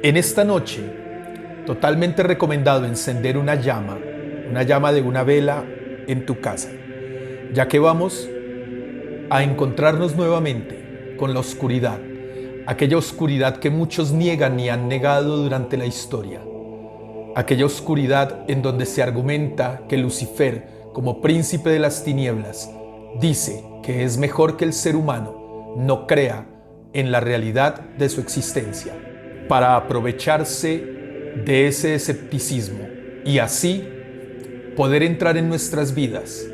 En esta noche, totalmente recomendado encender una llama de una vela en tu casa, ya que vamos a encontrarnos nuevamente con la oscuridad, aquella oscuridad que muchos niegan y han negado durante la historia, aquella oscuridad en donde se argumenta que Lucifer, como príncipe de las tinieblas, dice que es mejor que el ser humano no crea en la realidad de su existencia, para aprovecharse de ese escepticismo y así poder entrar en nuestras vidas,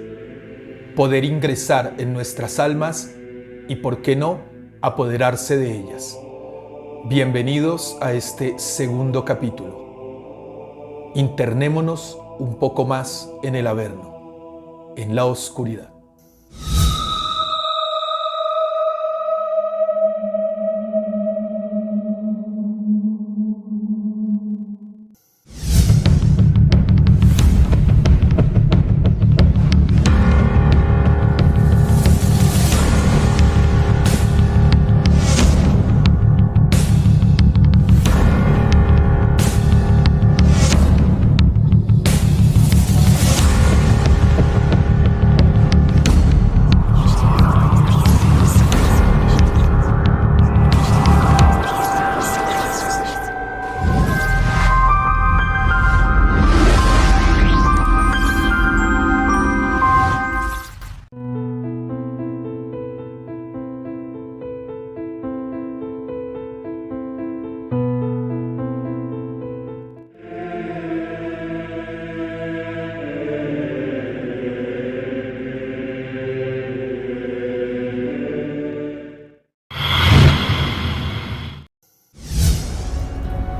poder ingresar en nuestras almas y, por qué no, apoderarse de ellas. Bienvenidos a este segundo capítulo. Internémonos un poco más en el Averno, en la oscuridad.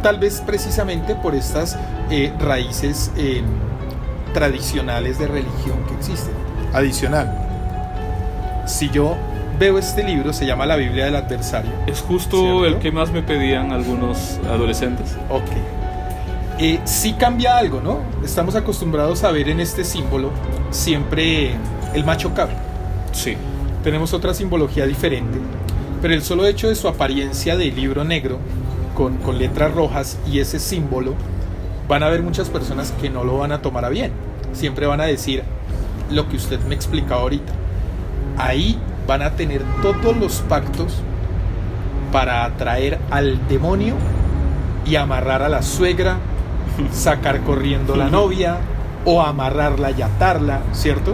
Tal vez precisamente por estas raíces tradicionales de religión que existen. Adicional, si yo veo este libro, se llama La Biblia del Adversario. Es justo, ¿cierto? El que más me pedían algunos adolescentes. Ok. Sí cambia algo, ¿no? Estamos acostumbrados a ver en este símbolo siempre el macho cabra. Sí. Tenemos otra simbología diferente, pero el solo hecho de su apariencia de libro negro con letras rojas y ese símbolo, van a haber muchas personas que no lo van a tomar a bien. Siempre van a decir lo que usted me explicaba ahorita. Ahí van a tener todos los pactos para atraer al demonio y amarrar a la suegra, sacar corriendo la novia o amarrarla y atarla, ¿cierto?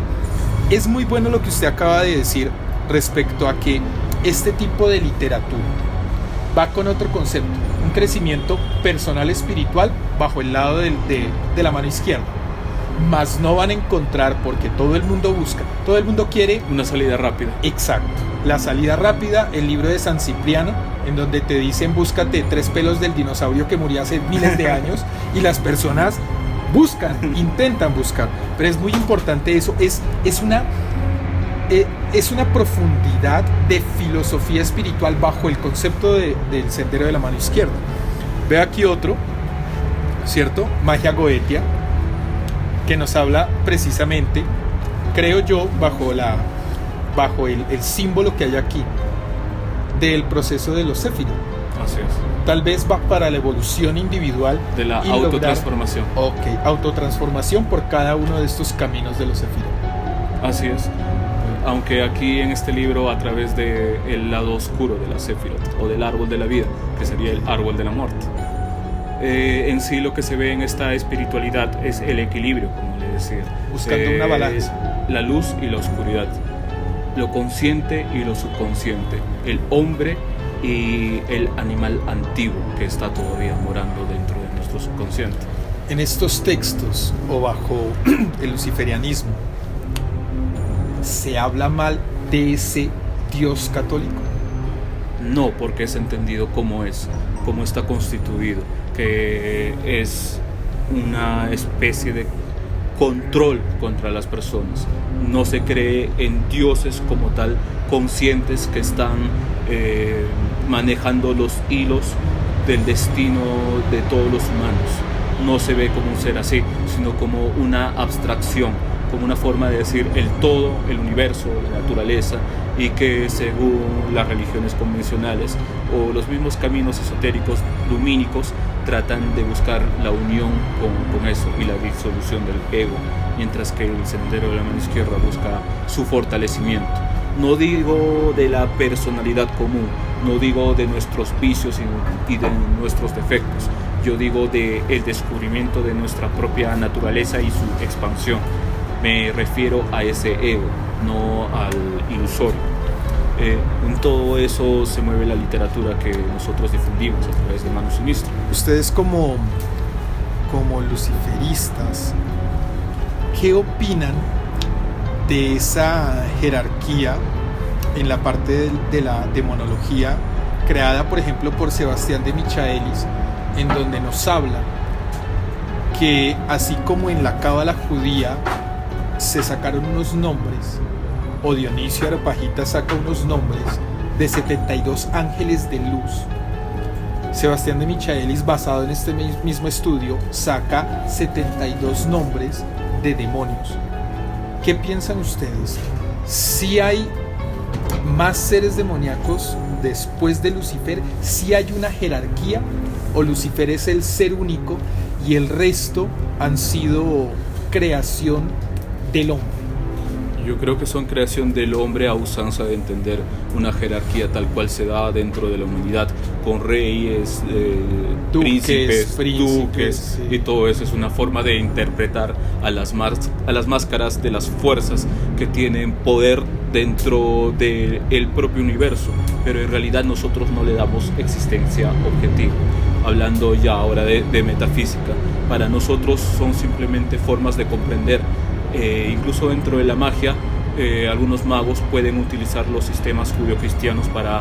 Es muy bueno lo que usted acaba de decir respecto a que este tipo de literatura va con otro concepto, un crecimiento personal espiritual bajo el lado de la mano izquierda. Mas no van a encontrar, porque todo el mundo busca, todo el mundo quiere una salida rápida. Exacto, la salida rápida, el libro de San Cipriano, en donde te dicen búscate 3 pelos del dinosaurio que murió hace miles de años, y las personas buscan, intentan buscar, pero es muy importante eso, es una profundidad de filosofía espiritual bajo el concepto del sendero de la mano izquierda. Ve aquí otro, ¿cierto? Magia Goetia, que nos habla precisamente, creo yo, bajo el símbolo que hay aquí, del proceso de los Séfiros. Así es. Tal vez va para la evolución individual de la y autotransformación. Autotransformación por cada uno de estos caminos de los Séfiros. Así es. Aunque aquí en este libro, a través del lado oscuro de la Sefirot o del árbol de la vida, que sería el árbol de la muerte, en sí lo que se ve en esta espiritualidad es el equilibrio, como le decía, buscando una balanza, la luz y la oscuridad, lo consciente y lo subconsciente, el hombre y el animal antiguo que está todavía morando dentro de nuestro subconsciente. En estos textos o bajo el luciferianismo, ¿se habla mal de ese Dios católico? No, porque es entendido cómo está constituido, que es una especie de control contra las personas. No se cree en dioses como tal, conscientes que están manejando los hilos del destino de todos los humanos. No se ve como un ser así, sino como una abstracción, como una forma de decir el todo, el universo, la naturaleza, y que según las religiones convencionales o los mismos caminos esotéricos lumínicos tratan de buscar la unión con eso y la disolución del ego, mientras que el sendero de la mano izquierda busca su fortalecimiento. No digo de la personalidad común, no digo de nuestros vicios y de nuestros defectos, yo digo de el descubrimiento de nuestra propia naturaleza y su expansión. Me refiero a ese ego, no al ilusorio. En todo eso se mueve la literatura que nosotros difundimos a través de Mano Sinistra. Ustedes como luciferistas, ¿qué opinan de esa jerarquía en la parte de la demonología creada, por ejemplo, por Sebastián de Michaelis, en donde nos habla que así como en la cábala judía se sacaron unos nombres, o Dionisio Areopagita saca unos nombres de 72 ángeles de luz, Sebastián de Michaelis, basado en este mismo estudio, saca 72 nombres de demonios? ¿Qué piensan ustedes? ¿Si hay más seres demoníacos después de Lucifer? ¿Si hay una jerarquía? ¿O Lucifer es el ser único y el resto han sido creación del hombre? Yo creo que son creación del hombre a usanza de entender una jerarquía tal cual se da dentro de la humanidad, con reyes, príncipes, duques, sí. Y todo eso es una forma de interpretar a las máscaras de las fuerzas que tienen poder dentro del propio universo, pero en realidad nosotros no le damos existencia objetiva. Hablando ya ahora de metafísica, para nosotros son simplemente formas de comprender. Incluso dentro de la magia, algunos magos pueden utilizar los sistemas judio-cristianos para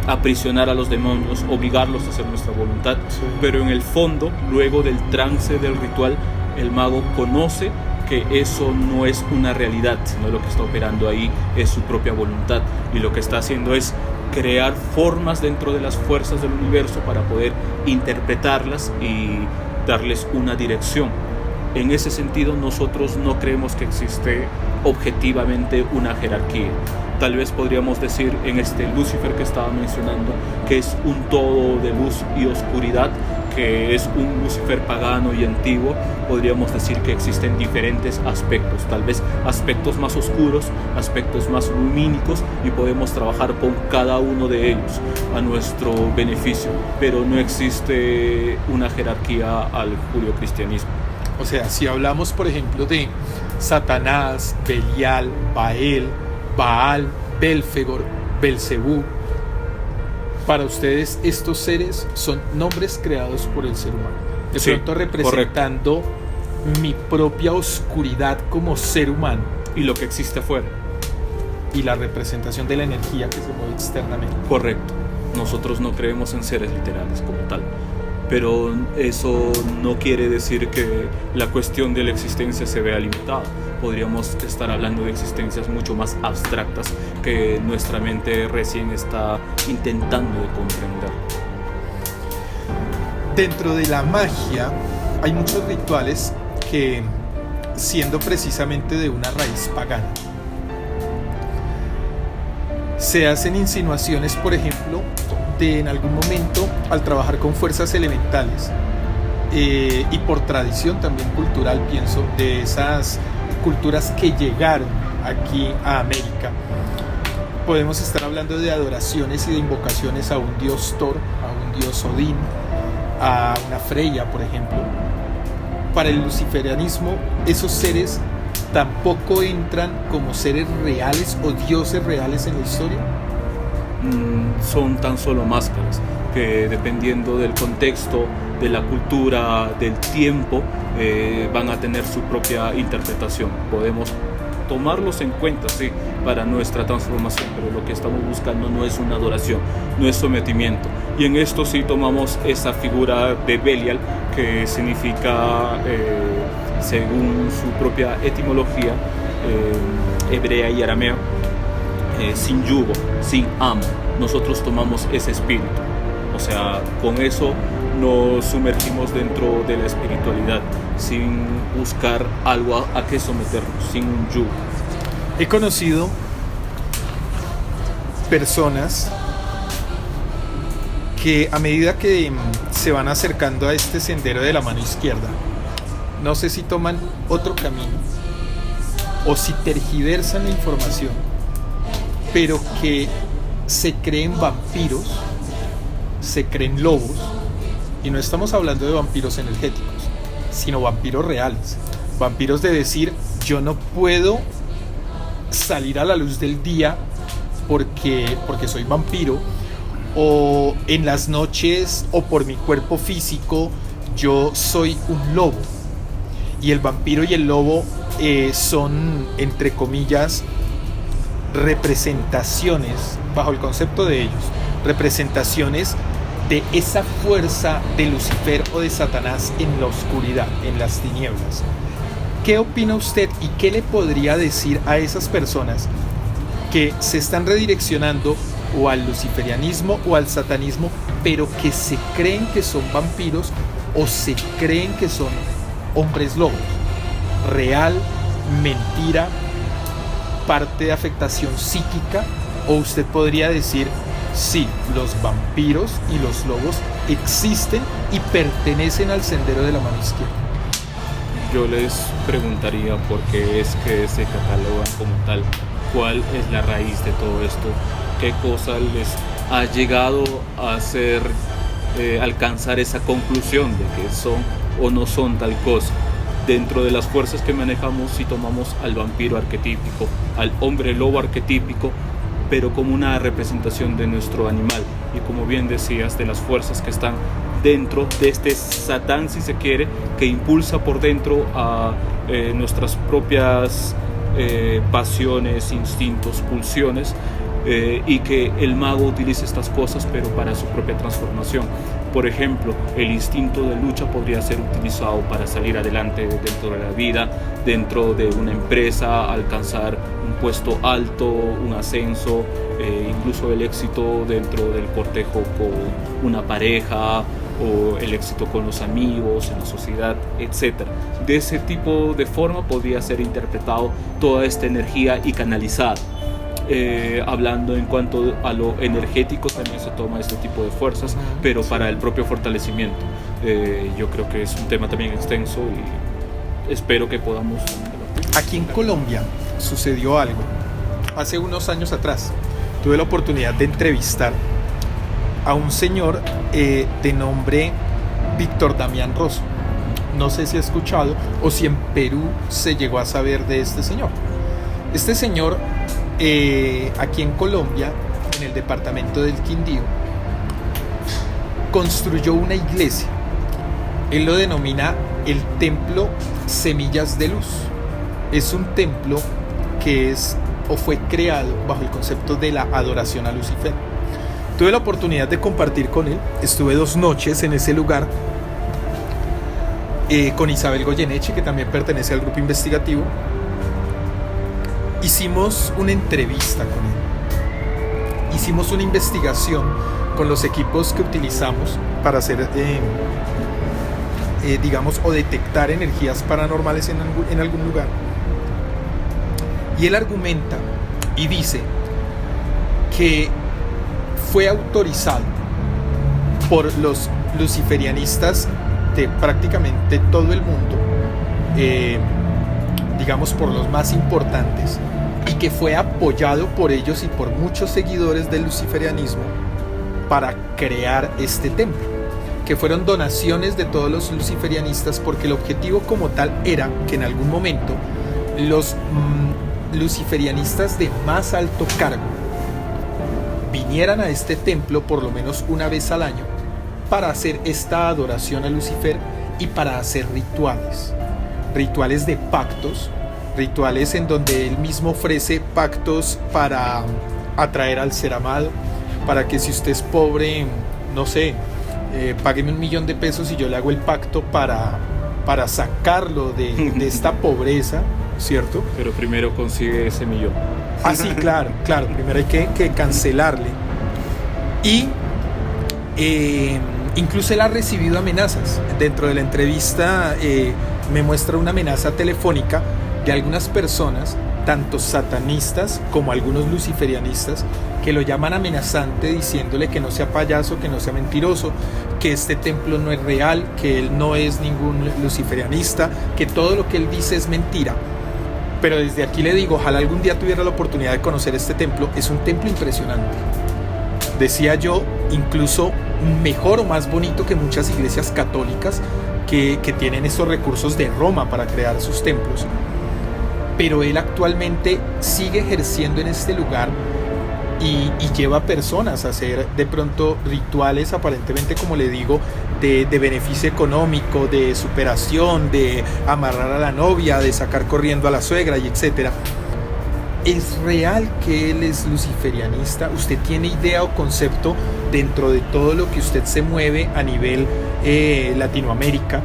aprisionar a los demonios, obligarlos a hacer nuestra voluntad, sí. Pero en el fondo, luego del trance del ritual, el mago conoce que eso no es una realidad, sino lo que está operando ahí es su propia voluntad, y lo que está haciendo es crear formas dentro de las fuerzas del universo para poder interpretarlas y darles una dirección. En ese sentido, nosotros no creemos que existe objetivamente una jerarquía. Tal vez podríamos decir en este Lucifer que estaba mencionando que es un todo de luz y oscuridad, que es un Lucifer pagano y antiguo. Podríamos decir que existen diferentes aspectos, tal vez aspectos más oscuros, aspectos más lumínicos, y podemos trabajar con cada uno de ellos a nuestro beneficio, pero no existe una jerarquía al judio-cristianismo. O sea, si hablamos, por ejemplo, de Satanás, Belial, Baal, Belfegor, Belcebú, para ustedes estos seres son nombres creados por el ser humano. De pronto representando correcto. Mi propia oscuridad como ser humano. Y lo que existe afuera. Y la representación de la energía que se mueve externamente. Correcto. Nosotros no creemos en seres literales como tal. Pero eso no quiere decir que la cuestión de la existencia se vea limitada. Podríamos estar hablando de existencias mucho más abstractas que nuestra mente recién está intentando de comprender. Dentro de la magia hay muchos rituales que, siendo precisamente de una raíz pagana, se hacen insinuaciones, por ejemplo, de en algún momento al trabajar con fuerzas elementales, y por tradición también cultural, pienso, de esas culturas que llegaron aquí a América, podemos estar hablando de adoraciones y de invocaciones a un dios Thor, a un dios Odín, a una Freya, por ejemplo. Para el luciferianismo, esos seres tampoco entran como seres reales o dioses reales en la historia. Son tan solo máscaras que, dependiendo del contexto, de la cultura, del tiempo, van a tener su propia interpretación. Podemos tomarlos en cuenta, sí, para nuestra transformación, pero lo que estamos buscando no es una adoración, no es sometimiento. Y en esto sí tomamos esa figura de Belial, que significa, según su propia etimología hebrea y aramea, sin yugo, sin amo. Nosotros tomamos ese espíritu, o sea, con eso nos sumergimos dentro de la espiritualidad sin buscar algo a que someternos, sin un yugo. He conocido personas que a medida que se van acercando a este sendero de la mano izquierda, no sé si toman otro camino o si tergiversan la información, pero que se creen vampiros, se creen lobos, y no estamos hablando de vampiros energéticos, sino vampiros reales, vampiros de decir, yo no puedo salir a la luz del día porque soy vampiro, o en las noches o por mi cuerpo físico yo soy un lobo. Y el vampiro y el lobo son, entre comillas, representaciones, bajo el concepto de ellos, representaciones de esa fuerza de Lucifer o de Satanás en la oscuridad, en las tinieblas. ¿Qué opina usted y qué le podría decir a esas personas que se están redireccionando o al luciferianismo o al satanismo, pero que se creen que son vampiros o se creen que son hombres lobos? ¿Real, mentira, parte de afectación psíquica? ¿O usted podría decir, sí, los vampiros y los lobos existen y pertenecen al sendero de la mano izquierda? Yo les preguntaría por qué es que se catalogan como tal, cuál es la raíz de todo esto, qué cosa les ha llegado a hacer alcanzar esa conclusión de que son o no son tal cosa. Dentro de las fuerzas que manejamos, si tomamos al vampiro arquetípico, al hombre lobo arquetípico, pero como una representación de nuestro animal, y como bien decías, de las fuerzas que están dentro de este Satán, si se quiere, que impulsa por dentro a nuestras propias pasiones, instintos, pulsiones, y que el mago utiliza estas cosas pero para su propia transformación. Por ejemplo, el instinto de lucha podría ser utilizado para salir adelante dentro de la vida, dentro de una empresa, alcanzar un puesto alto, un ascenso, incluso el éxito dentro del cortejo con una pareja, o el éxito con los amigos, en la sociedad, etc. De ese tipo de forma podría ser interpretado toda esta energía y canalizada. Hablando en cuanto a lo energético, también se toma este tipo de fuerzas, pero para el propio fortalecimiento. Yo creo que es un tema también extenso y espero que podamos debatir. Aquí en Colombia sucedió algo. Hace unos años atrás tuve la oportunidad de entrevistar a un señor de nombre Víctor Damián Rosso. No sé si ha escuchado o si en Perú se llegó a saber de este señor. Este señor, aquí en Colombia, en el departamento del Quindío, construyó una iglesia. Él lo denomina el Templo Semillas de Luz. Es un templo que es o fue creado bajo el concepto de la adoración a Lucifer. Tuve la oportunidad de compartir con él. Estuve 2 noches en ese lugar con Isabel Goyeneche, que también pertenece al grupo investigativo. Hicimos una entrevista con él. Hicimos una investigación con los equipos que utilizamos para hacer, digamos, o detectar energías paranormales en algún lugar. Y él argumenta y dice que fue autorizado por los luciferianistas de prácticamente todo el mundo, digamos por los más importantes, y que fue apoyado por ellos y por muchos seguidores del luciferianismo para crear este templo, que fueron donaciones de todos los luciferianistas, porque el objetivo como tal era que en algún momento los luciferianistas de más alto cargo vinieran a este templo por lo menos una vez al año para hacer esta adoración a Lucifer y para hacer rituales de pactos, rituales en donde él mismo ofrece pactos para atraer al ser amado, para que si usted es pobre, no sé, págueme $1.000.000 y yo le hago el pacto para sacarlo de esta pobreza, ¿cierto? Pero primero consigue ese millón. Ah, sí, claro, primero hay que cancelarle. Y Incluso él ha recibido amenazas. Dentro de la entrevista me muestra una amenaza telefónica de algunas personas, tanto satanistas como algunos luciferianistas, que lo llaman amenazante, diciéndole que no sea payaso, que no sea mentiroso, que este templo no es real, que él no es ningún luciferianista, que todo lo que él dice es mentira. Pero desde aquí le digo, ojalá algún día tuviera la oportunidad de conocer este templo. Es un templo impresionante. Decía yo, incluso mejor o más bonito que muchas iglesias católicas que tienen estos recursos de Roma para crear sus templos. Pero él actualmente sigue ejerciendo en este lugar y lleva personas a hacer de pronto rituales, aparentemente, como le digo, de beneficio económico, de superación, de amarrar a la novia, de sacar corriendo a la suegra y etcétera. ¿Es real que él es luciferianista? ¿Usted tiene idea o concepto dentro de todo lo que usted se mueve a nivel Latinoamérica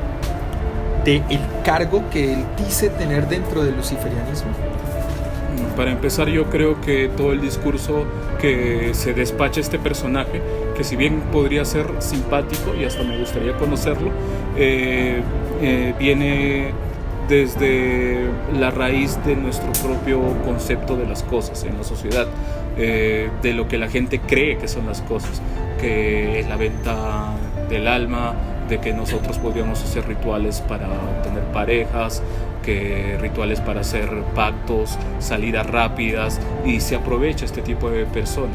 del cargo que él dice tener dentro del luciferianismo? Para empezar, yo creo que todo el discurso que se despacha este personaje, que si bien podría ser simpático y hasta me gustaría conocerlo, viene desde la raíz de nuestro propio concepto de las cosas en la sociedad, de lo que la gente cree que son las cosas, que es la venta del alma, de que nosotros podríamos hacer rituales para obtener parejas, que rituales para hacer pactos, salidas rápidas, y se aprovecha este tipo de persona.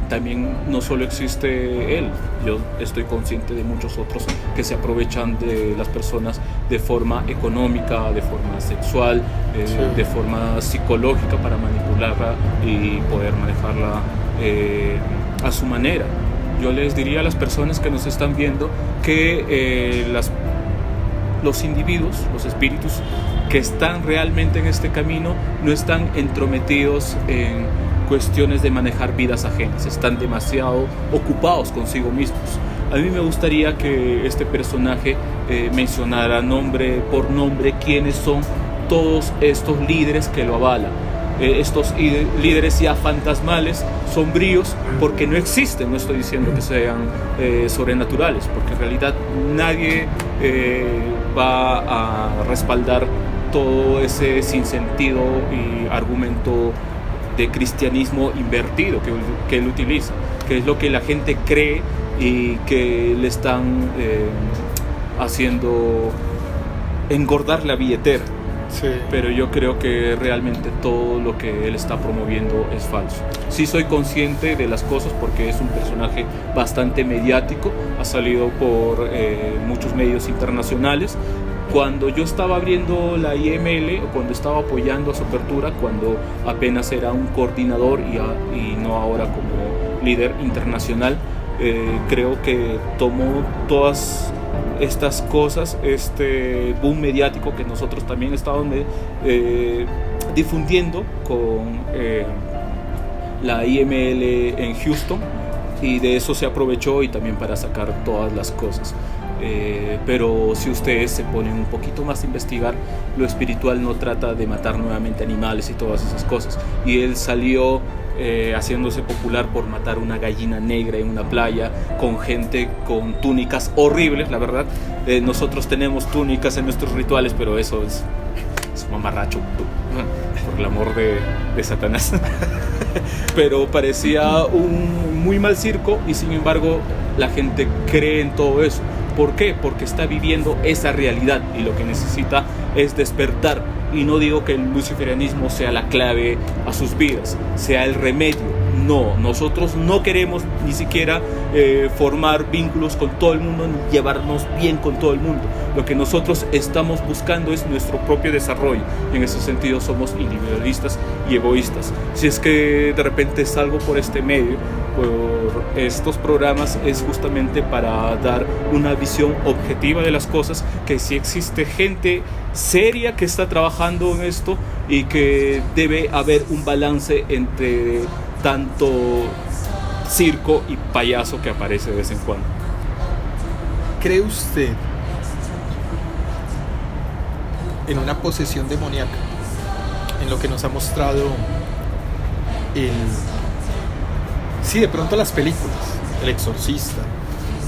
También no solo existe él, yo estoy consciente de muchos otros que se aprovechan de las personas de forma económica, de forma sexual, sí, de forma psicológica para manipularla y poder manejarla a su manera. Yo les diría a las personas que nos están viendo que los individuos, los espíritus que están realmente en este camino no están entrometidos en cuestiones de manejar vidas ajenas, están demasiado ocupados consigo mismos. A mí me gustaría que este personaje mencionara nombre por nombre quiénes son todos estos líderes que lo avalan. Estos líderes ya fantasmales, sombríos, porque no existen. No estoy diciendo que sean sobrenaturales, porque en realidad nadie va a respaldar todo ese sinsentido y argumento de cristianismo invertido que él utiliza, que es lo que la gente cree y que le están haciendo engordar la billetera. Sí. Pero yo creo que realmente todo lo que él está promoviendo es falso. Sí soy consciente de las cosas porque es un personaje bastante mediático, ha salido por muchos medios internacionales. Cuando yo estaba abriendo la IML, o cuando estaba apoyando a su apertura, cuando apenas era un coordinador y no ahora como líder internacional, creo que tomó todas estas cosas, este boom mediático que nosotros también estábamos difundiendo con la IML en Houston, y de eso se aprovechó y también para sacar todas las cosas. Pero si ustedes se ponen un poquito más a investigar, lo espiritual no trata de matar nuevamente animales y todas esas cosas, y él salió haciéndose popular por matar una gallina negra en una playa con gente con túnicas horribles. La verdad, nosotros tenemos túnicas en nuestros rituales, pero eso es mamarracho, por el amor de Satanás. Pero parecía un muy mal circo, y sin embargo la gente cree en todo eso. ¿Por qué? Porque está viviendo esa realidad y lo que necesita es despertar. Y no digo que el luciferianismo sea la clave a sus vidas, sea el remedio. No, nosotros no queremos ni siquiera formar vínculos con todo el mundo, ni llevarnos bien con todo el mundo. Lo que nosotros estamos buscando es nuestro propio desarrollo. Y en ese sentido somos individualistas y egoístas. Si es que de repente salgo por este medio, por estos programas, es justamente para dar una visión objetiva de las cosas, que si existe gente seria que está trabajando en esto y que debe haber un balance entre tanto circo y payaso que aparece de vez en cuando. ¿Cree usted en una posesión demoníaca, en lo que nos ha mostrado de pronto las películas, El Exorcista,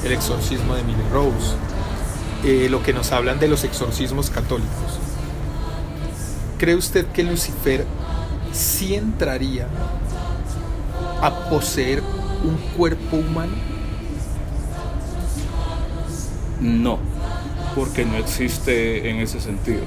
El exorcismo de Emily Rose, lo que nos hablan de los exorcismos católicos. ¿Cree usted que Lucifer sí entraría a poseer un cuerpo humano? No, porque no existe en ese sentido.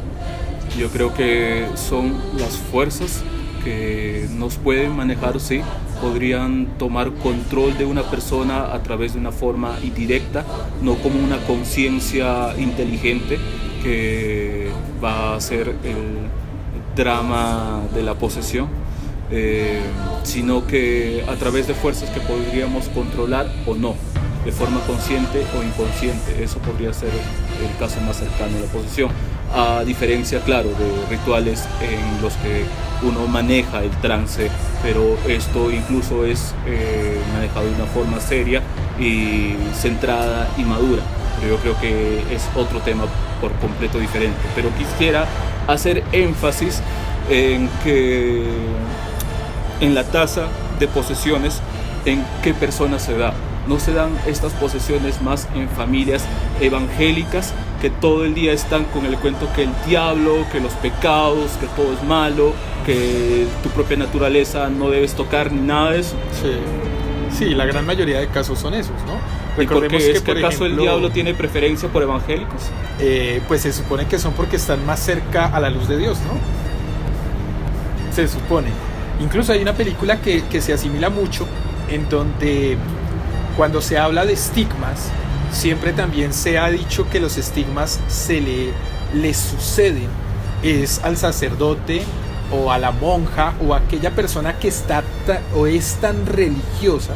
Yo creo que son las fuerzas que nos pueden manejar, sí, podrían tomar control de una persona a través de una forma indirecta, no como una conciencia inteligente que va a ser el drama de la posesión, sino que a través de fuerzas que podríamos controlar o no, de forma consciente o inconsciente. Eso podría ser el caso más cercano a la posesión, a diferencia, claro, de rituales en los que uno maneja el trance, pero esto incluso es manejado de una forma seria y centrada y madura. Pero yo creo que es otro tema por completo diferente. Pero quisiera hacer énfasis en que en la tasa de posesiones, en qué personas se da. No se dan estas posesiones más en familias evangélicas que todo el día están con el cuento que el diablo, que los pecados, que todo es malo, que tu propia naturaleza no debes tocar ni nada de eso. Sí, la gran mayoría de casos son esos, ¿no? ¿Y por qué es que acaso el diablo tiene preferencia por evangélicos? Pues se supone que son porque están más cerca a la luz de Dios, ¿no? Se supone. Incluso hay una película que se asimila mucho, en donde cuando se habla de estigmas, siempre también se ha dicho que los estigmas le suceden es al sacerdote o a la monja o a aquella persona que está o es tan religiosa,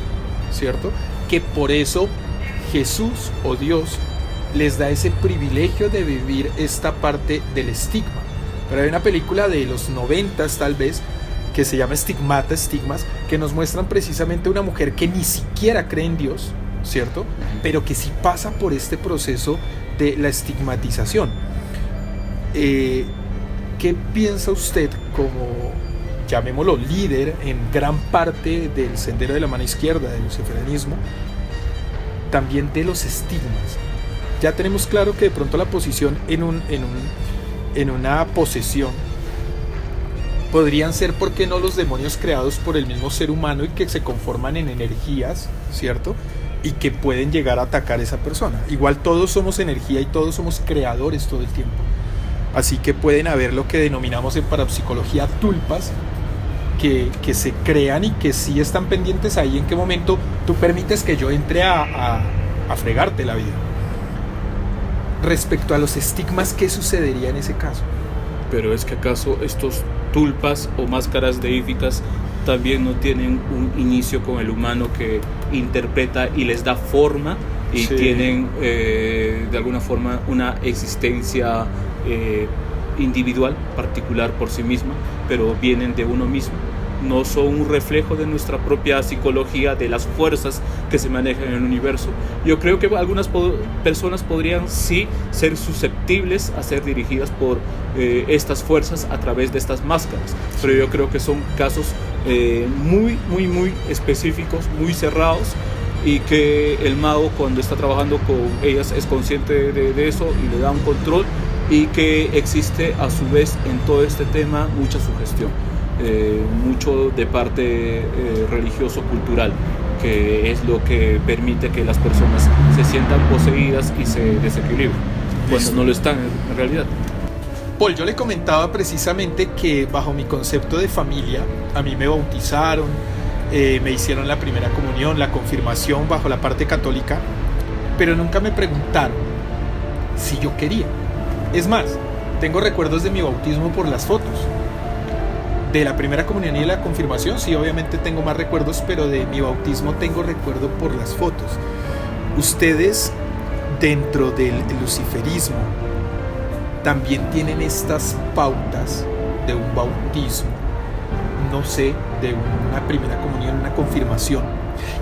¿cierto? Que por eso Jesús o Dios les da ese privilegio de vivir esta parte del estigma. Pero hay una película de los 90s tal vez, que se llama Estigmas, que nos muestran precisamente una mujer que ni siquiera cree en Dios, ¿cierto? Pero que sí pasa por este proceso de la estigmatización. ¿Qué piensa usted como, llamémoslo, líder en gran parte del sendero de la mano izquierda, del luciferianismo, también de los estigmas? Ya tenemos claro que de pronto la posición en una posesión podrían ser, ¿por qué no?, los demonios creados por el mismo ser humano y que se conforman en energías, ¿cierto? Y que pueden llegar a atacar a esa persona. Igual todos somos energía y todos somos creadores todo el tiempo. Así que pueden haber lo que denominamos en parapsicología tulpas, que se crean y que sí están pendientes ahí en qué momento tú permites que yo entre a fregarte la vida. Respecto a los estigmas, ¿qué sucedería en ese caso? Pero es que acaso estos tulpas o máscaras deíficas también no tienen un inicio con el humano que interpreta y les da forma y sí, tienen de alguna forma una existencia individual, particular por sí misma, pero vienen de uno mismo. No son un reflejo de nuestra propia psicología, de las fuerzas que se manejan en el universo. Yo creo que algunas personas podrían sí ser susceptibles a ser dirigidas por estas fuerzas a través de estas máscaras, pero yo creo que son casos muy específicos, muy cerrados, y que el mago, cuando está trabajando con ellas, es consciente de eso y le da un control, y que existe a su vez en todo este tema mucha sugestión. Mucho de parte religioso-cultural, que es lo que permite que las personas se sientan poseídas y se desequilibren, cuando no lo están en realidad. Paul, yo le comentaba precisamente que bajo mi concepto de familia, a mí me bautizaron, me hicieron la primera comunión, la confirmación bajo la parte católica, pero nunca me preguntaron si yo quería. Es más, tengo recuerdos de mi bautismo por las fotos. De la primera comunión y de la confirmación, sí, obviamente tengo más recuerdos, pero de mi bautismo tengo recuerdo por las fotos. Ustedes, dentro del luciferismo, también tienen estas pautas de un bautismo, no sé, de una primera comunión, una confirmación.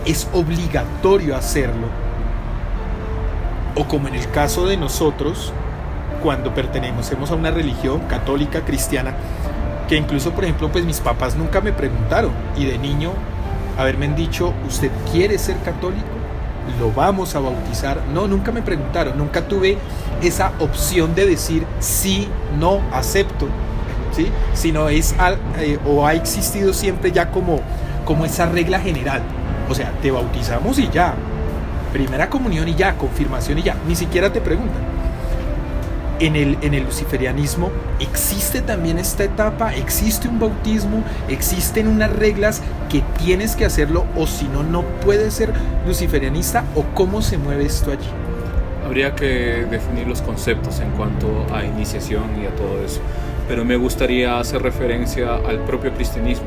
¿Es obligatorio hacerlo? O como en el caso de nosotros, cuando pertenecemos a una religión católica, cristiana, que incluso, por ejemplo, pues mis papás nunca me preguntaron, y de niño haberme dicho, ¿usted quiere ser católico? lo vamos a bautizar. No, nunca me preguntaron, nunca tuve esa opción de decir sí, no, acepto, ¿sí? Sino o ha existido siempre ya como esa regla general. O sea, te bautizamos y ya, primera comunión y ya, confirmación y ya, ni siquiera te preguntan. En el luciferianismo existe también esta etapa, existe un bautismo, existen unas reglas que tienes que hacerlo, o si no, no puedes ser luciferianista. ¿O cómo se mueve esto allí? Habría que definir los conceptos en cuanto a iniciación y a todo eso, pero me gustaría hacer referencia al propio cristianismo.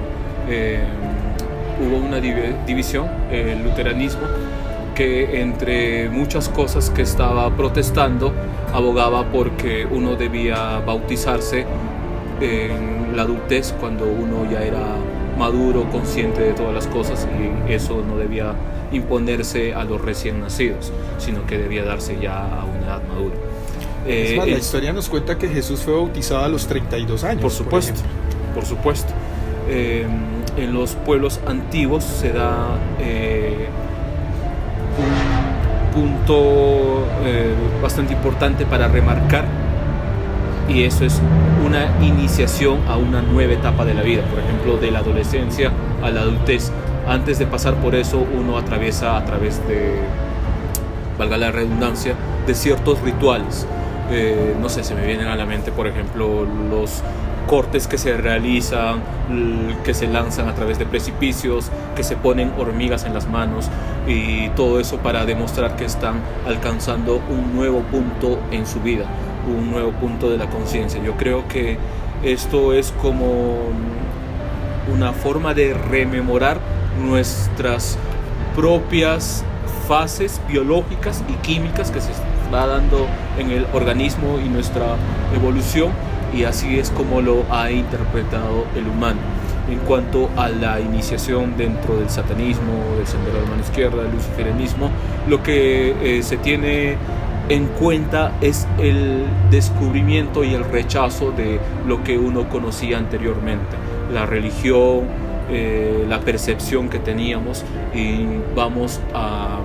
Hubo una división, el luteranismo, que entre muchas cosas que estaba protestando, abogaba porque uno debía bautizarse en la adultez, cuando uno ya era maduro, consciente de todas las cosas, y eso no debía imponerse a los recién nacidos, sino que debía darse ya a una edad madura. Es más, la historia nos cuenta que Jesús fue bautizado a los 32 años. Por supuesto, por supuesto. En los pueblos antiguos se da un punto bastante importante para remarcar, y eso es una iniciación a una nueva etapa de la vida, por ejemplo, de la adolescencia a la adultez. Antes de pasar por eso, uno atraviesa a través de, valga la redundancia, de ciertos rituales. No sé, se me vienen a la mente, por ejemplo, los cortes que se realizan, que se lanzan a través de precipicios, que se ponen hormigas en las manos, y todo eso para demostrar que están alcanzando un nuevo punto en su vida, un nuevo punto de la conciencia. Yo creo que esto es como una forma de rememorar nuestras propias fases biológicas y químicas que se va dando en el organismo y nuestra evolución, y así es como lo ha interpretado el humano. En cuanto a la iniciación dentro del satanismo, del sendero de la mano izquierda, del luciferianismo, lo que se tiene en cuenta es el descubrimiento y el rechazo de lo que uno conocía anteriormente, la religión, la percepción que teníamos, y vamos a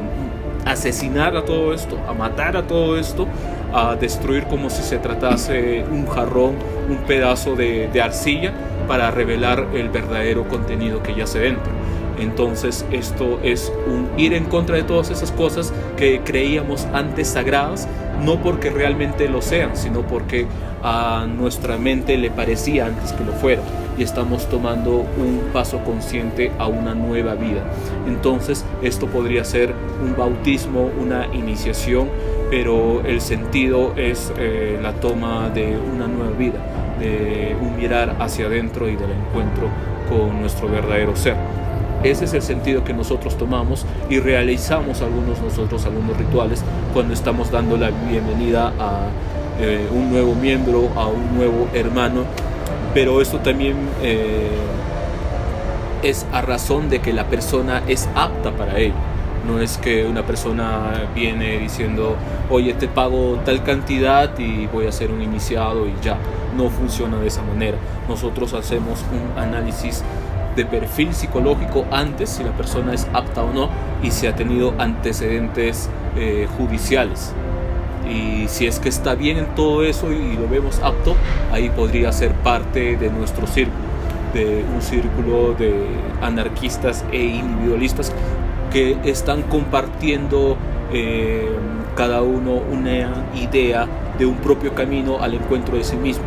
asesinar a todo esto, a matar a todo esto, a destruir como si se tratase un jarrón, un pedazo de arcilla, para revelar el verdadero contenido que yace dentro. Entonces esto es un ir en contra de todas esas cosas que creíamos antes sagradas, no porque realmente lo sean, sino porque a nuestra mente le parecía antes que lo fuera, y estamos tomando un paso consciente a una nueva vida. Entonces esto podría ser un bautismo, una iniciación, pero el sentido es la toma de una nueva vida, de un mirar hacia adentro y del encuentro con nuestro verdadero ser. Ese es el sentido que nosotros tomamos, y realizamos algunos rituales cuando estamos dando la bienvenida a un nuevo miembro, a un nuevo hermano. Pero esto también es a razón de que la persona es apta para ello. No es que una persona viene diciendo, oye, te pago tal cantidad y voy a ser un iniciado y ya. No funciona de esa manera. Nosotros hacemos un análisis de perfil psicológico antes, si la persona es apta o no, y si ha tenido antecedentes judiciales. Y si es que está bien en todo eso y lo vemos apto, ahí podría ser parte de nuestro círculo, de un círculo de anarquistas e individualistas que están compartiendo cada uno una idea de un propio camino al encuentro de sí mismo,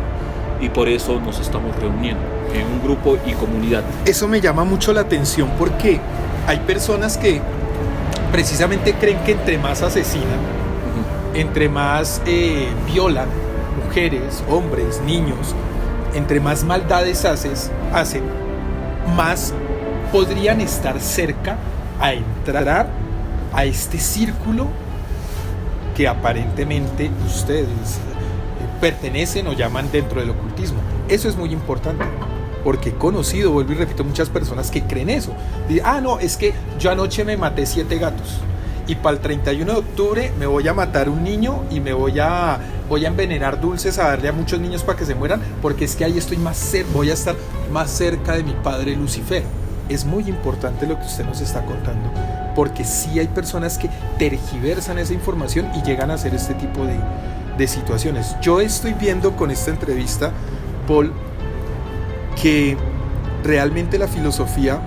y por eso nos estamos reuniendo en un grupo y comunidad. Eso me llama mucho la atención, porque hay personas que precisamente creen que entre más asesinan, entre más violan mujeres, hombres, niños, entre más maldades hacen, más podrían estar cerca a entrar a este círculo que aparentemente ustedes pertenecen o llaman dentro del ocultismo. Eso es muy importante, porque he conocido, vuelvo y repito, muchas personas que creen eso. Dicen, no, es que yo anoche me maté 7 gatos, y para el 31 de octubre me voy a matar un niño y me voy a envenenar dulces a darle a muchos niños para que se mueran, porque es que ahí estoy voy a estar más cerca de mi padre Lucifer. Es muy importante lo que usted nos está contando, porque sí hay personas que tergiversan esa información y llegan a hacer este tipo de situaciones. Yo estoy viendo con esta entrevista, Paul, que realmente la filosofía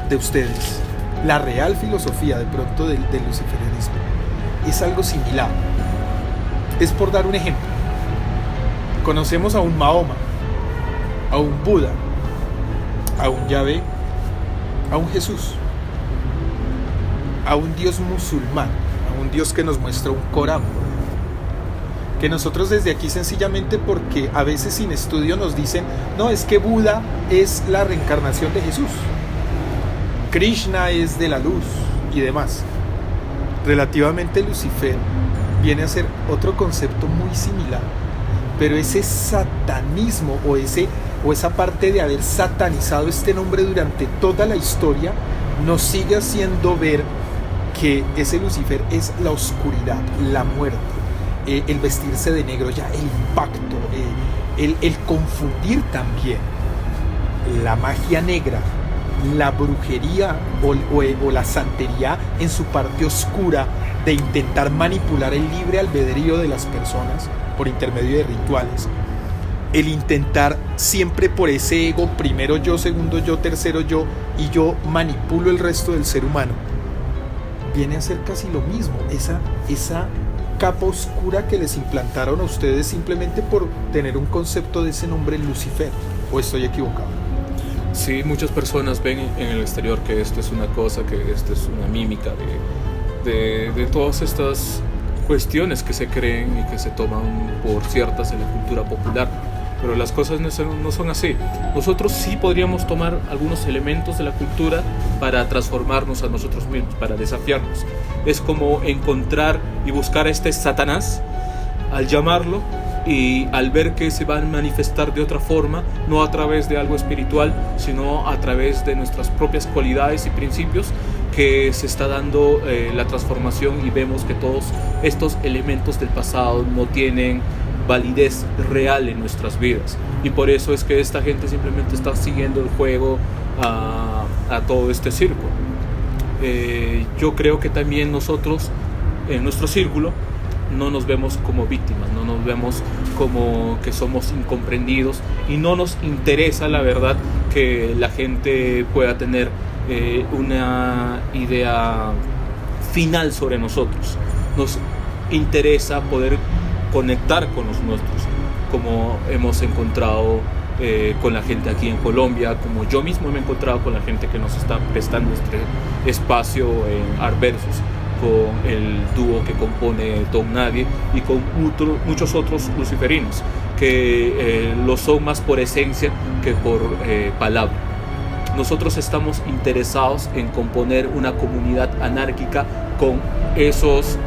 de ustedes, la real filosofía de pronto del luciferianismo, es algo similar. Es por dar un ejemplo. Conocemos a un Mahoma, a un Buda, a un Yahvé, a un Jesús, a un Dios musulmán, a un Dios que nos muestra un Corán, que nosotros desde aquí sencillamente, porque a veces sin estudio nos dicen, no, es que Buda es la reencarnación de Jesús, Krishna es de la luz y demás. Relativamente Lucifer viene a ser otro concepto muy similar, pero ese satanismo o esa parte de haber satanizado este nombre durante toda la historia nos sigue haciendo ver que ese Lucifer es la oscuridad, la muerte, el vestirse de negro, ya el impacto, el confundir también la magia negra, la brujería o la santería en su parte oscura, de intentar manipular el libre albedrío de las personas por intermedio de rituales, el intentar siempre por ese ego, primero yo, segundo yo, tercero yo, y yo manipulo el resto del ser humano, viene a ser casi lo mismo, esa capa oscura que les implantaron a ustedes simplemente por tener un concepto de ese nombre Lucifer. ¿O estoy equivocado? Sí, muchas personas ven en el exterior que esto es una cosa, que esto es una mímica de todas estas cuestiones que se creen y que se toman por ciertas en la cultura popular, pero las cosas no son así. Nosotros sí podríamos tomar algunos elementos de la cultura para transformarnos a nosotros mismos, para desafiarnos. Es como encontrar y buscar a este Satanás, al llamarlo, y al ver que se va a manifestar de otra forma, no a través de algo espiritual, sino a través de nuestras propias cualidades y principios, que se está dando la transformación, y vemos que todos estos elementos del pasado no tienen validez real en nuestras vidas, y por eso es que esta gente simplemente está siguiendo el juego a todo este circo. Yo creo que también nosotros en nuestro círculo no nos vemos como víctimas, no nos vemos como que somos incomprendidos, y no nos interesa, la verdad, que la gente pueda tener una idea final sobre nosotros. Nos interesa poder conectar con los nuestros, como hemos encontrado con la gente aquí en Colombia, como yo mismo me he encontrado con la gente que nos está prestando este espacio en Art Versus, con el dúo que compone Don Nadie, y con muchos otros luciferinos que lo son más por esencia que por palabra. Nosotros estamos interesados en componer una comunidad anárquica con esos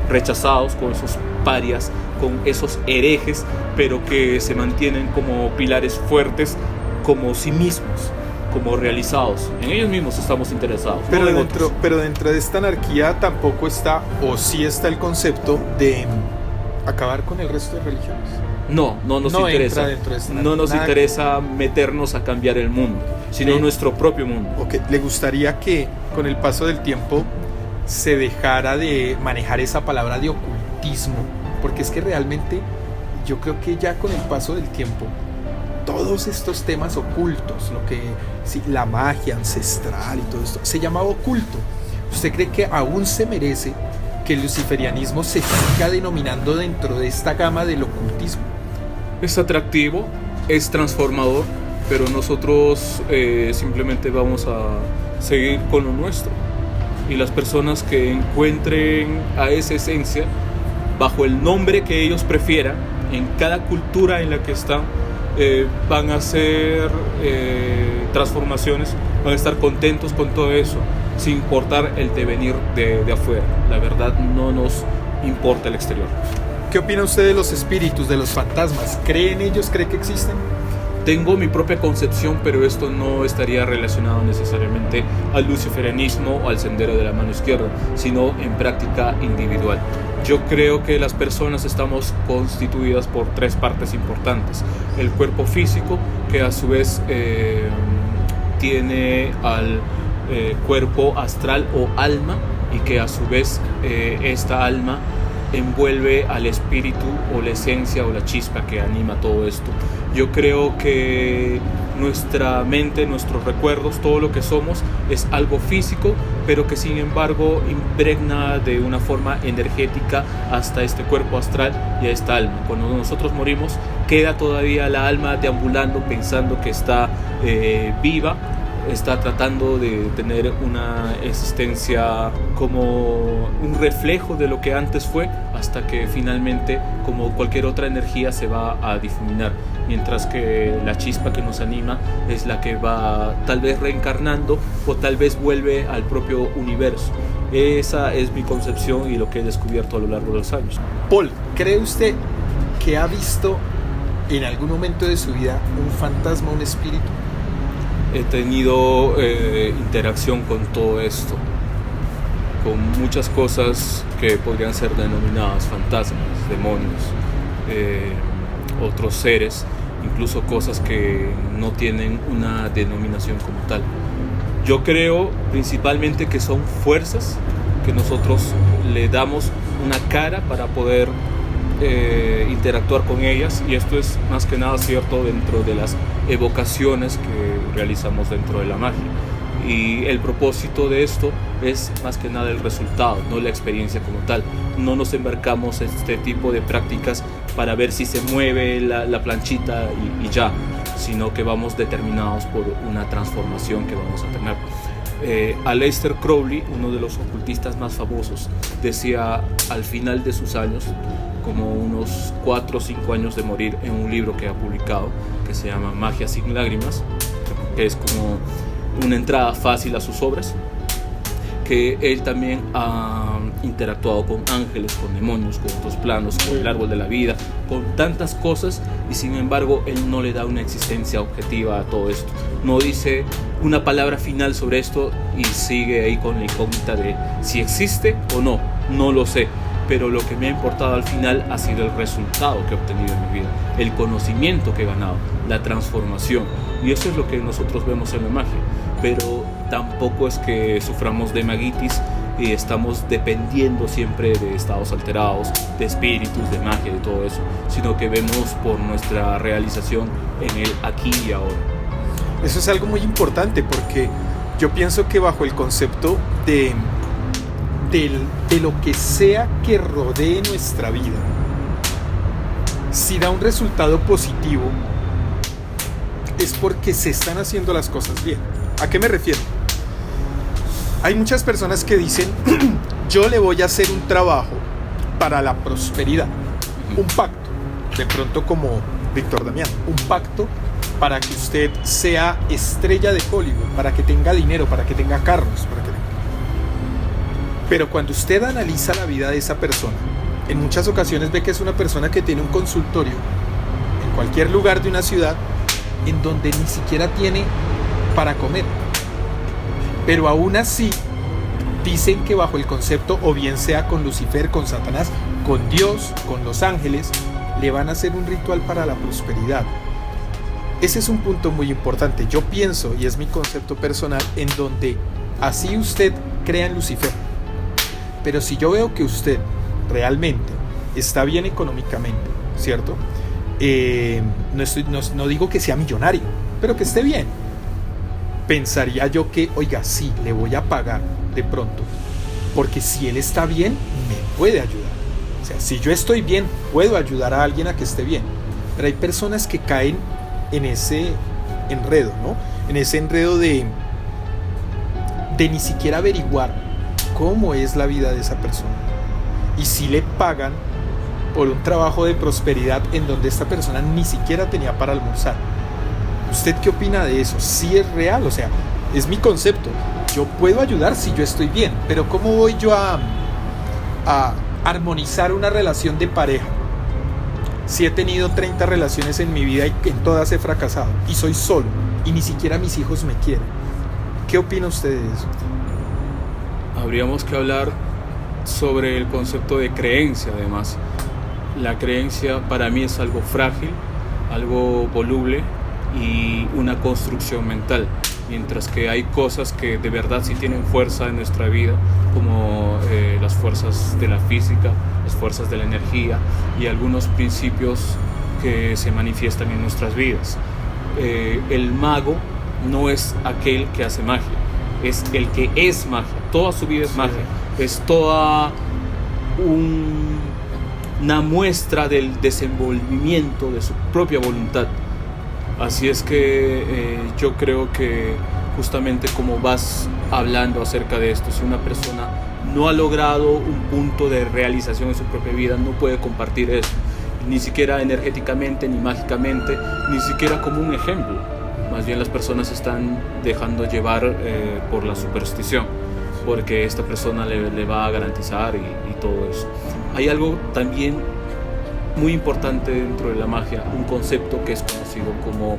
rechazados, con esos parias, con esos herejes, pero que se mantienen como pilares fuertes, como sí mismos, como realizados. En ellos mismos estamos interesados. Pero, no dentro de esta anarquía tampoco está, o sí está, el concepto de acabar con el resto de religiones. No nos interesa. No nos interesa meternos a cambiar el mundo, sino nuestro propio mundo. Okay. ¿Le gustaría que con el paso del tiempo se dejara de manejar esa palabra de ocultismo? Porque es que realmente yo creo que ya con el paso del tiempo todos estos temas ocultos, la magia ancestral y todo esto, se llamaba oculto. ¿Usted cree que aún se merece que el luciferianismo se siga denominando dentro de esta gama del ocultismo? Es atractivo, es transformador, pero nosotros simplemente vamos a seguir con lo nuestro. Y las personas que encuentren a esa esencia bajo el nombre que ellos prefieran, en cada cultura en la que están, van a hacer transformaciones, van a estar contentos con todo eso, sin importar el devenir de afuera. La verdad, no nos importa el exterior. ¿Qué opina usted de los espíritus, de los fantasmas? ¿Cree en ellos? ¿Cree que existen? Tengo mi propia concepción, pero esto no estaría relacionado necesariamente al luciferianismo o al sendero de la mano izquierda, sino en práctica individual. Yo creo que las personas estamos constituidas por tres partes importantes. El cuerpo físico, que a su vez tiene al cuerpo astral o alma, y que a su vez esta alma envuelve al espíritu o la esencia o la chispa que anima todo esto. Yo creo que nuestra mente, nuestros recuerdos, todo lo que somos es algo físico, pero que sin embargo impregna de una forma energética hasta este cuerpo astral y a esta alma. Cuando nosotros morimos, queda todavía la alma deambulando, pensando que está viva, está tratando de tener una existencia como un reflejo de lo que antes fue, hasta que finalmente, como cualquier otra energía, se va a difuminar, mientras que la chispa que nos anima es la que va tal vez reencarnando o tal vez vuelve al propio universo. Esa es mi concepción y lo que he descubierto a lo largo de los años. Paul, ¿cree usted que ha visto en algún momento de su vida un fantasma, un espíritu? He tenido interacción con todo esto, con muchas cosas que podrían ser denominadas fantasmas, demonios, otros seres, incluso cosas que no tienen una denominación como tal. Yo creo principalmente que son fuerzas que nosotros le damos una cara para poder interactuar con ellas, y esto es más que nada cierto dentro de las evocaciones que realizamos dentro de la magia, y el propósito de esto es más que nada el resultado, no la experiencia como tal. No nos embarcamos en este tipo de prácticas para ver si se mueve la planchita y ya, sino que vamos determinados por una transformación que vamos a tener. Aleister Crowley, uno de los ocultistas más famosos, decía al final de sus años, como unos 4 o 5 años de morir, en un libro que ha publicado que se llama Magia sin lágrimas, que es como una entrada fácil a sus obras, que él también ha interactuado con ángeles, con demonios, con otros planos, con el árbol de la vida, con tantas cosas, y sin embargo él no le da una existencia objetiva a todo esto, no dice una palabra final sobre esto y sigue ahí con la incógnita de si existe o no, no lo sé. Pero lo que me ha importado al final ha sido el resultado que he obtenido en mi vida, el conocimiento que he ganado, la transformación, y eso es lo que nosotros vemos en la magia. Pero tampoco es que suframos de maguitis y estamos dependiendo siempre de estados alterados, de espíritus, de magia, de todo eso, sino que vemos por nuestra realización en el aquí y ahora. Eso es algo muy importante, porque yo pienso que bajo el concepto de lo que sea que rodee nuestra vida, si da un resultado positivo, es porque se están haciendo las cosas bien. ¿A qué me refiero? Hay muchas personas que dicen, yo le voy a hacer un trabajo para la prosperidad, un pacto, de pronto como Víctor Damián, un pacto para que usted sea estrella de Hollywood, para que tenga dinero, para que tenga carros, Pero cuando usted analiza la vida de esa persona, en muchas ocasiones ve que es una persona que tiene un consultorio en cualquier lugar de una ciudad en donde ni siquiera tiene para comer. Pero aún así dicen que bajo el concepto, o bien sea con Lucifer, con Satanás, con Dios, con los ángeles, le van a hacer un ritual para la prosperidad. Ese es un punto muy importante. Yo pienso, y es mi concepto personal, en donde así usted crea en Lucifer, pero si yo veo que usted realmente está bien económicamente, ¿cierto? No digo que sea millonario, pero que esté bien. Pensaría yo que, oiga, sí, le voy a pagar de pronto, porque si él está bien, me puede ayudar. O sea, si yo estoy bien, puedo ayudar a alguien a que esté bien. Pero hay personas que caen en ese enredo, ¿no? En ese enredo de ni siquiera averiguar cómo es la vida de esa persona, y si le pagan por un trabajo de prosperidad en donde esta persona ni siquiera tenía para almorzar. ¿Usted qué opina de eso? ¿Sí es real? O sea, es mi concepto. Yo puedo ayudar si yo estoy bien, pero ¿cómo voy yo a armonizar una relación de pareja si he tenido 30 relaciones en mi vida y en todas he fracasado, y soy solo y ni siquiera mis hijos me quieren? ¿Qué opina usted de eso? Habríamos que hablar sobre el concepto de creencia. Además, la creencia para mí es algo frágil, algo voluble y una construcción mental. mientras que hay cosas que de verdad sí tienen fuerza en nuestra vida, como las fuerzas de la física, las fuerzas de la energía y algunos principios que se manifiestan en nuestras vidas. El mago no es aquel que hace magia, es el que es magia. Toda su vida es magia, es toda una muestra del desenvolvimiento de su propia voluntad. Así es que yo creo que justamente como vas hablando acerca de esto, si una persona no ha logrado un punto de realización en su propia vida, no puede compartir eso, ni siquiera energéticamente, ni mágicamente, ni siquiera como un ejemplo. Más bien las personas se están dejando llevar por la superstición, porque esta persona le va a garantizar y todo eso. Hay algo también muy importante dentro de la magia, un concepto que es conocido como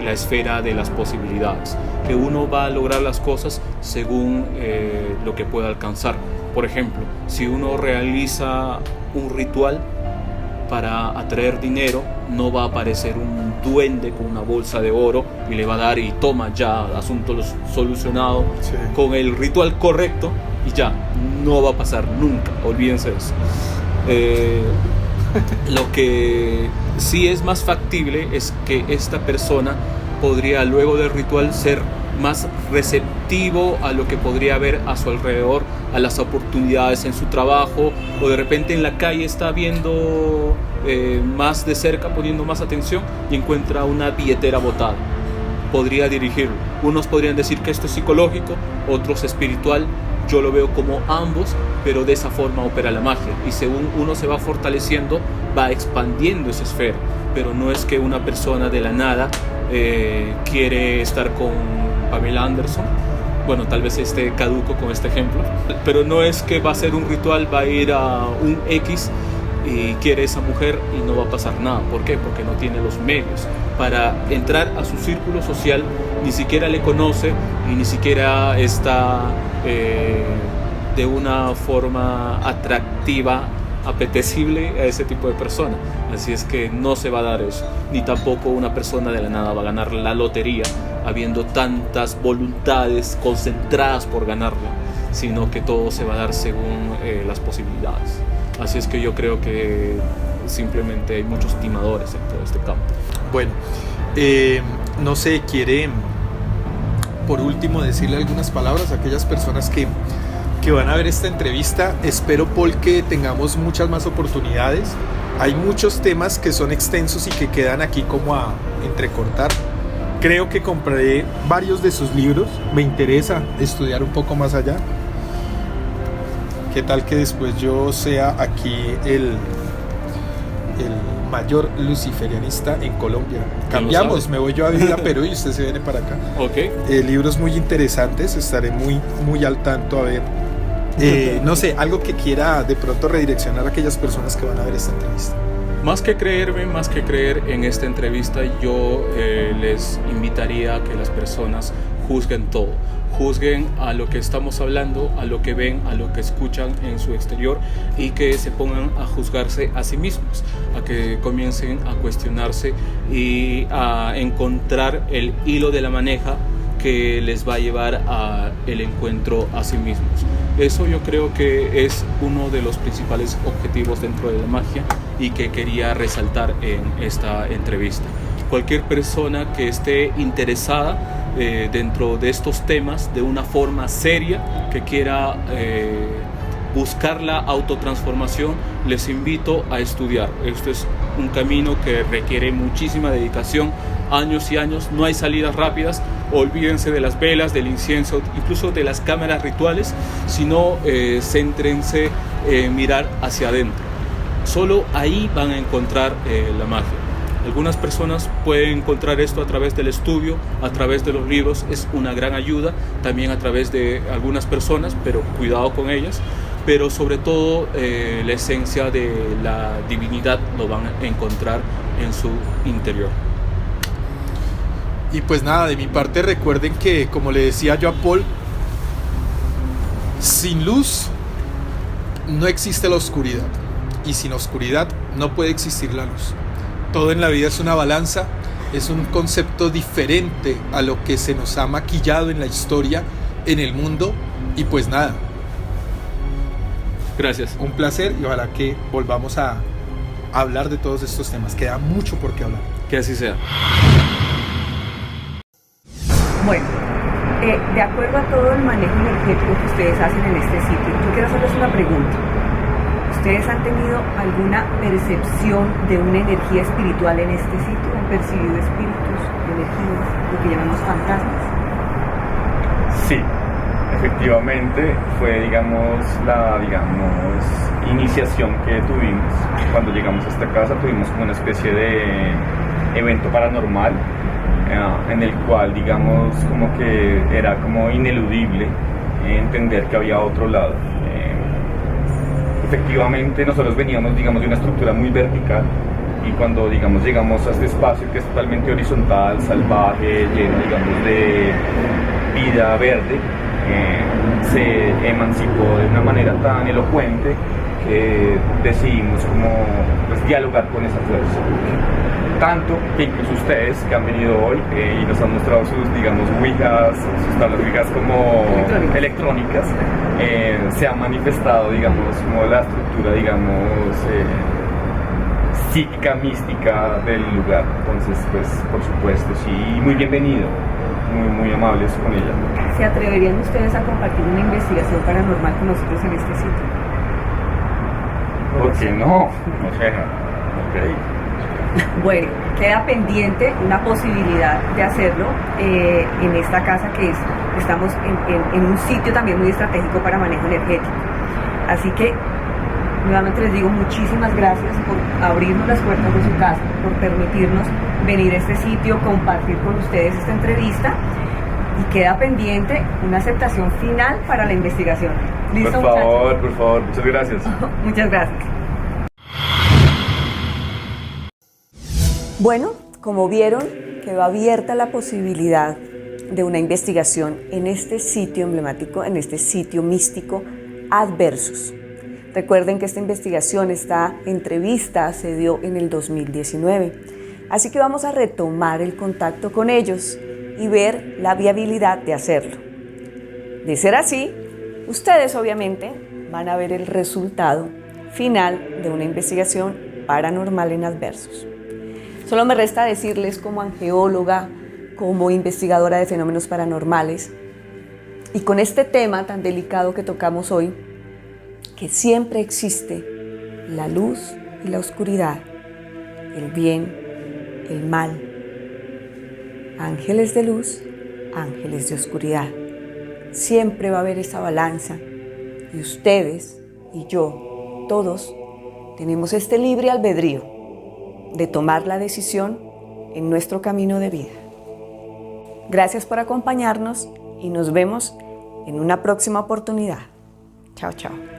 la esfera de las posibilidades, que uno va a lograr las cosas según lo que pueda alcanzar. Por ejemplo, si uno realiza un ritual para atraer dinero, no va a aparecer un duende con una bolsa de oro y le va a dar y toma ya, asunto solucionado, sí, con el ritual correcto, y ya, no va a pasar nunca, olvídense de eso. Lo que sí es más factible es que esta persona podría luego del ritual ser más receptivo a lo que podría haber a su alrededor, a las oportunidades en su trabajo, o de repente en la calle está viendo más de cerca, poniendo más atención y encuentra una billetera botada. Podría dirigirlo. Unos podrían decir que esto es psicológico, otros espiritual. Yo lo veo como ambos, pero de esa forma opera la magia, y según uno se va fortaleciendo, va expandiendo esa esfera. Pero no es que una persona de la nada quiere estar con Pamela Anderson, bueno, tal vez esté caduco con este ejemplo, pero no es que va a hacer un ritual, va a ir a un X y quiere esa mujer y no va a pasar nada. ¿Por qué? Porque no tiene los medios para entrar a su círculo social, ni siquiera le conoce y ni siquiera está de una forma atractiva, apetecible a ese tipo de persona. Así es que no se va a dar eso, ni tampoco una persona de la nada va a ganar la lotería habiendo tantas voluntades concentradas por ganarla, sino que todo se va a dar según las posibilidades. Así es que yo creo que simplemente hay muchos timadores en todo este campo. Bueno, no sé, quiere por último decirle algunas palabras a aquellas personas que van a ver esta entrevista. Espero, Paul, que tengamos muchas más oportunidades. Hay muchos temas que son extensos y que quedan aquí como a entrecortar. Creo que compraré varios de sus libros. Me interesa estudiar un poco más allá. ¿Qué tal que después yo sea aquí el mayor luciferianista en Colombia? Cambiamos, me voy yo a vivir a Perú y usted se viene para acá. Okay. Libros muy interesantes, estaré muy al tanto a ver. No sé, algo que quiera de pronto redireccionar a aquellas personas que van a ver esta entrevista. Más que creer en esta entrevista, yo les invitaría a que las personas juzguen todo. Juzguen a lo que estamos hablando, a lo que ven, a lo que escuchan en su exterior, y que se pongan a juzgarse a sí mismos, a que comiencen a cuestionarse y a encontrar el hilo de la maneja que les va a llevar a el encuentro a sí mismos. Eso yo creo que es uno de los principales objetivos dentro de la magia y que quería resaltar en esta entrevista. Cualquier persona que esté interesada dentro de estos temas de una forma seria, que quiera buscar la autotransformación, les invito a estudiar. Esto es un camino que requiere muchísima dedicación, años y años. No hay salidas rápidas. Olvídense de las velas, del incienso, incluso de las cámaras rituales, sino céntrense en mirar hacia adentro. Solo ahí van a encontrar la magia. Algunas personas pueden encontrar esto a través del estudio, a través de los libros, es una gran ayuda, también a través de algunas personas, pero cuidado con ellas. Pero sobre todo la esencia de la divinidad lo van a encontrar en su interior. Y pues nada, de mi parte recuerden que, como le decía yo a Paul, sin luz no existe la oscuridad, y sin oscuridad no puede existir la luz. Todo en la vida es una balanza, Es un concepto diferente a lo que se nos ha maquillado en la historia, en el mundo. Y pues nada. Gracias. Un placer y ojalá que volvamos a hablar de todos estos temas. Queda mucho por qué hablar. Que así sea. Bueno, de acuerdo a todo el manejo energético que ustedes hacen en este sitio, yo quiero hacerles una pregunta. ¿Ustedes han tenido alguna percepción de una energía espiritual en este sitio? ¿Han percibido espíritus, energías, lo que llamamos fantasmas? Sí, efectivamente fue, la iniciación que tuvimos. Cuando llegamos a esta casa tuvimos como una especie de evento paranormal en el cual, como que era como ineludible entender que había otro lado. Efectivamente nosotros veníamos de una estructura muy vertical, y cuando llegamos a este espacio que es totalmente horizontal, salvaje, lleno de vida verde, se emancipó de una manera tan elocuente que decidimos dialogar con esa fuerza. Tanto que incluso ustedes que han venido hoy y nos han mostrado sus ouijas, sus tablas ouijas como electrónicas, se ha manifestado como la estructura psíquica, mística del lugar. Entonces, pues por supuesto, sí, muy bienvenido, muy amables con ella. ¿Se atreverían ustedes a compartir una investigación paranormal con nosotros en este sitio? ¿Por qué no? Ok. Bueno, queda pendiente una posibilidad de hacerlo en esta casa estamos en un sitio también muy estratégico para manejo energético. Así que nuevamente les digo muchísimas gracias por abrirnos las puertas de su casa, por permitirnos venir a este sitio, compartir con ustedes esta entrevista, y queda pendiente una aceptación final para la investigación. ¿Listo, muchachos? Por favor, muchas gracias. Muchas gracias. Bueno, como vieron, quedó abierta la posibilidad de una investigación en este sitio emblemático, en este sitio místico Adversus. Recuerden que esta investigación, esta entrevista se dio en el 2019, así que vamos a retomar el contacto con ellos y ver la viabilidad de hacerlo. De ser así, ustedes obviamente van a ver el resultado final de una investigación paranormal en Adversus. Solo me resta decirles, como angeóloga, como investigadora de fenómenos paranormales, y con este tema tan delicado que tocamos hoy, que siempre existe la luz y la oscuridad, el bien, el mal, ángeles de luz, ángeles de oscuridad. Siempre va a haber esa balanza, y ustedes y yo, todos, tenemos este libre albedrío de tomar la decisión en nuestro camino de vida. Gracias por acompañarnos y nos vemos en una próxima oportunidad. Chao, chao.